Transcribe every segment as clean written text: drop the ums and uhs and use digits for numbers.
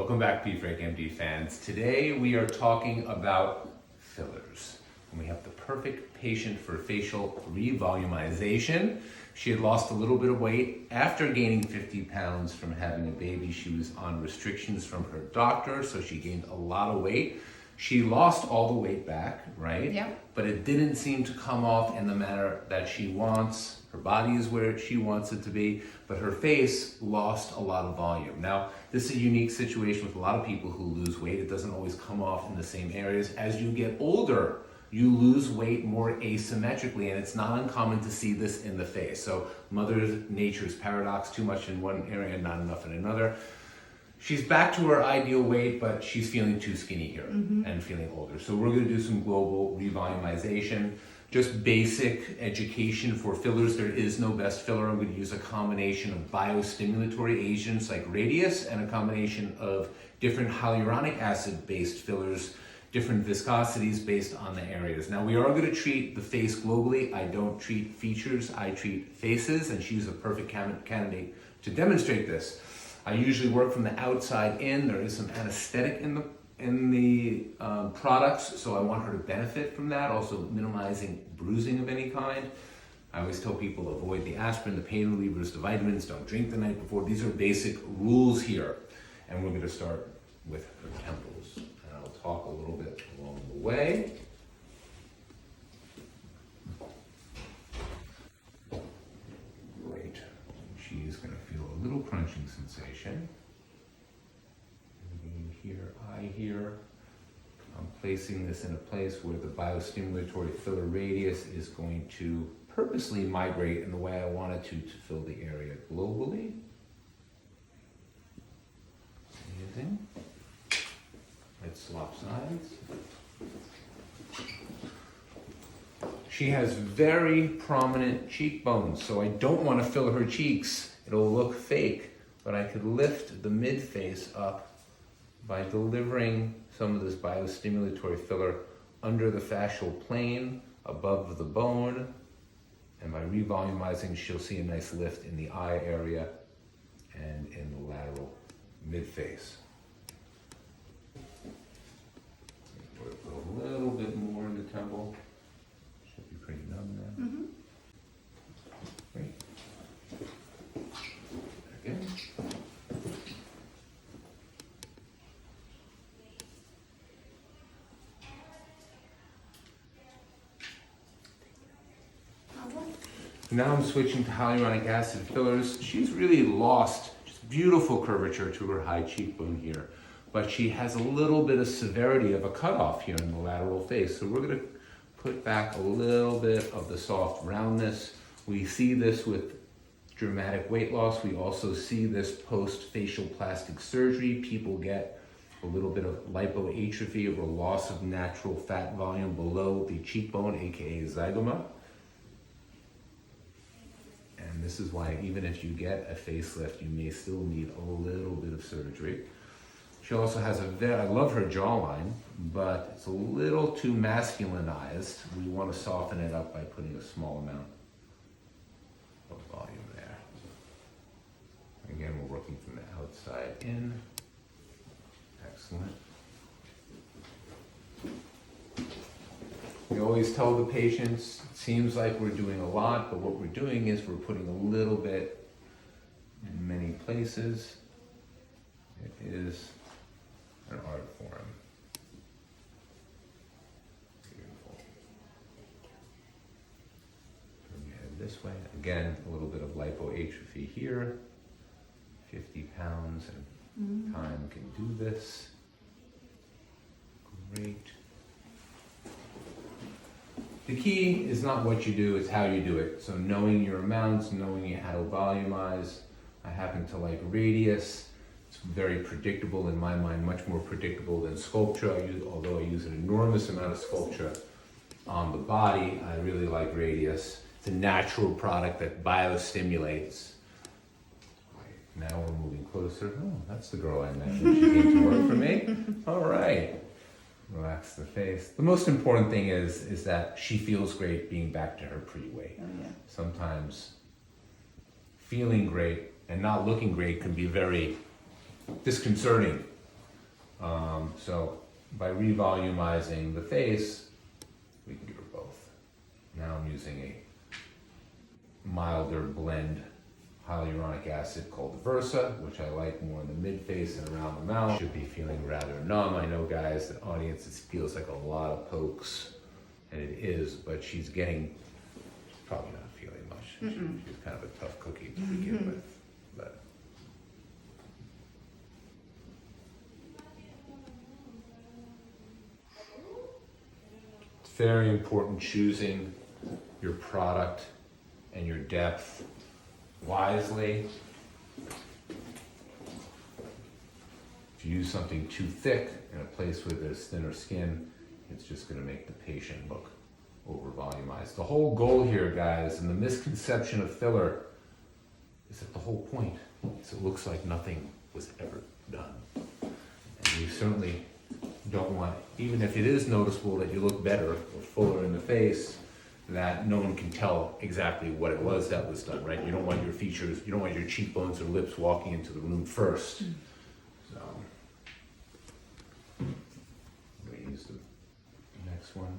Welcome back, PFreakMD fans. Today we are talking about fillers. And we have the perfect patient for facial revolumization. She had lost a little bit of weight after gaining 50 pounds from having a baby. She was on restrictions from her doctor, so she gained a lot of weight. She lost all the weight back, right? Yep. But it didn't seem to come off in the manner that she wants. Her body is where she wants it to be, but her face lost a lot of volume. Now, this is a unique situation with a lot of people who lose weight. It doesn't always come off in the same areas. As you get older, you lose weight more asymmetrically, and it's not uncommon to see this in the face. So Mother Nature's paradox, too much in one area and not enough in another. She's back to her ideal weight, but she's feeling too skinny here and feeling older. So we're gonna do some global revolumization, just basic education for fillers. There is no best filler. I'm gonna use a combination of biostimulatory agents like Radius and a combination of different hyaluronic acid-based fillers, different viscosities based on the areas. Now we are gonna treat the face globally. I don't treat features, I treat faces, and she's a perfect candidate to demonstrate this. I usually work from the outside in. There is some anesthetic in the products, so I want her to benefit from that, also minimizing bruising of any kind. I always tell people avoid the aspirin, the pain relievers, the vitamins, don't drink the night before. These are basic rules here. And we're gonna start with her temples. And I'll talk a little bit along the way. Great. She's gonna feel a little crunching sensation. Here, eye here. I'm placing this in a place where the biostimulatory filler radius is going to purposely migrate in the way I want it to fill the area globally. Amazing. Let's swap sides. She has very prominent cheekbones, so I don't want to fill her cheeks. It'll look fake, but I could lift the mid-face up by delivering some of this biostimulatory filler under the fascial plane, above the bone, and by revolumizing, she'll see a nice lift in the eye area and in the lateral mid-face. Put a little bit more in the temple. Should be pretty numb now. Great. Again. Now I'm switching to hyaluronic acid fillers. She's really lost just beautiful curvature to her high cheekbone here, but she has a little bit of severity of a cutoff here in the lateral face. So we're gonna put back a little bit of the soft roundness. We see this with dramatic weight loss. We also see this post-facial plastic surgery. People get a little bit of lipoatrophy or loss of natural fat volume below the cheekbone, AKA zygoma. And this is why even if you get a facelift, you may still need a little bit of surgery. She also has I love her jawline, but it's a little too masculinized. We want to soften it up by putting a small amount of volume there. Again, we're working from the outside in. Excellent. We always tell the patients, it seems like we're doing a lot, but what we're doing is we're putting a little bit in many places. It is an art form. Beautiful. Turn your head this way. Again, a little bit of lipoatrophy here. 50 pounds and time can do this. Great. The key is not what you do, it's how you do it. So knowing your amounts, knowing how to volumize. I happen to like Radius. It's very predictable in my mind, much more predictable than Sculptra. Although I use an enormous amount of Sculptra on the body, I really like Radius. It's a natural product that biostimulates. Now we're moving closer. Oh, that's the girl I met when she came to work for me. All right. Relax the face. The most important thing is that she feels great being back to her pre-weight. Oh, yeah. Sometimes feeling great and not looking great can be very disconcerting. So by revolumizing the face, we can give her both. Now I'm using a milder blend hyaluronic acid called Versa, which I like more in the mid-face and around the mouth. Should be feeling rather numb. I know, guys, the audience, it feels like a lot of pokes, and it is, but she's probably not feeling much. She's kind of a tough cookie to begin with. But it's very important choosing your product and your depth wisely. If you use something too thick in a place where there's thinner skin, it's just going to make the patient look over volumized. The whole goal here, guys, and the misconception of filler is that the whole point is it looks like nothing was ever done. And you certainly don't want, even if it is noticeable that you look better or fuller in the face, that no one can tell exactly what it was that was done, right? You don't want your features, you don't want your cheekbones or lips walking into the room first. So, I'm gonna use the next one.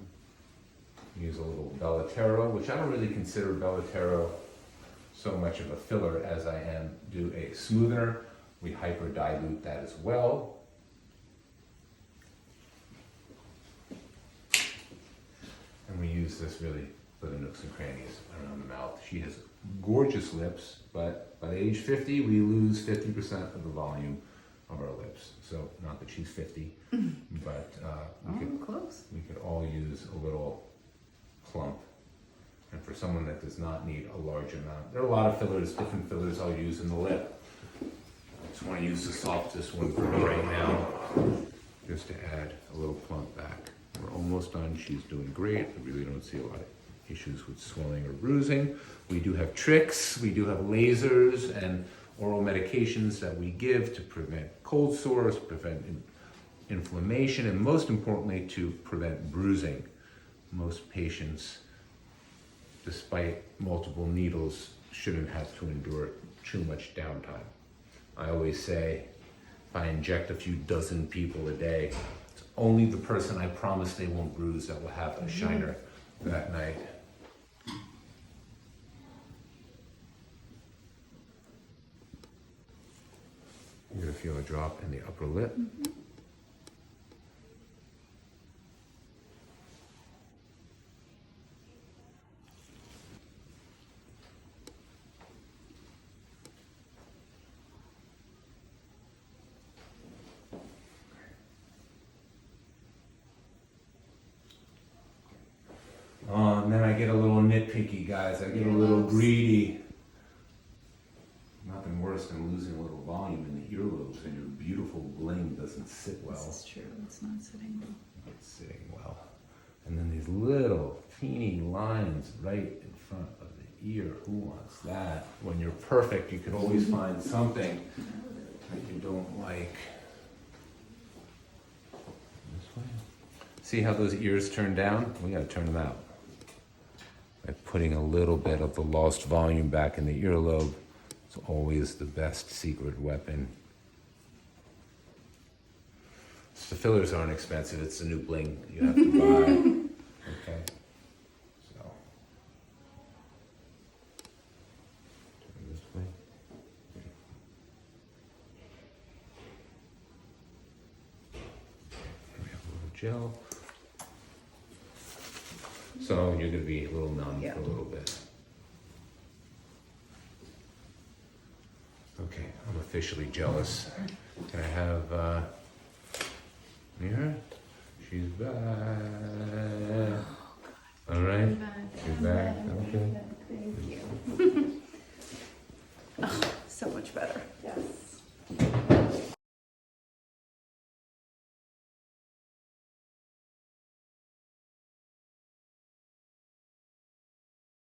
Use a little Bellatero, which I don't really consider Bellatero so much of a filler as I do a smoother. We hyper dilute that as well. And we use this really for the nooks and crannies around the mouth. She has gorgeous lips, but by age 50, we lose 50% of the volume of our lips. So not that she's 50, but we could all use a little plump. And for someone that does not need a large amount, there are a lot of fillers, different fillers I'll use in the lip. I just want to use the softest one for me right now, just to add a little plump back. We're almost done. She's doing great. I really don't see a lot of issues with swelling or bruising. We do have tricks. We do have lasers and oral medications that we give to prevent cold sores, prevent inflammation, and most importantly, to prevent bruising. Most patients, despite multiple needles, shouldn't have to endure too much downtime. I always say, if I inject a few dozen people a day, it's only the person I promise they won't bruise that will have a shiner that night. You're gonna feel a drop in the upper lip. And then I get a little nitpicky, guys. I get a little greedy. Nothing worse than losing a little volume in the earlobes and your beautiful bling doesn't sit well. This is true. It's not sitting well. Not sitting well. And then these little teeny lines right in front of the ear. Who wants that? When you're perfect, you can always find something that you don't like. This way. See how those ears turn down? We gotta turn them out. By putting a little bit of the lost volume back in the earlobe, it's always the best secret weapon. The fillers aren't expensive, it's the new bling you have to buy. Okay, so. Turn this way. We have a little gel. So you're going to be a little numb for a little bit. Okay, I'm officially jealous. Can I have mirror? She's back. All right, she's back. Okay. Thank you. Oh, so much better.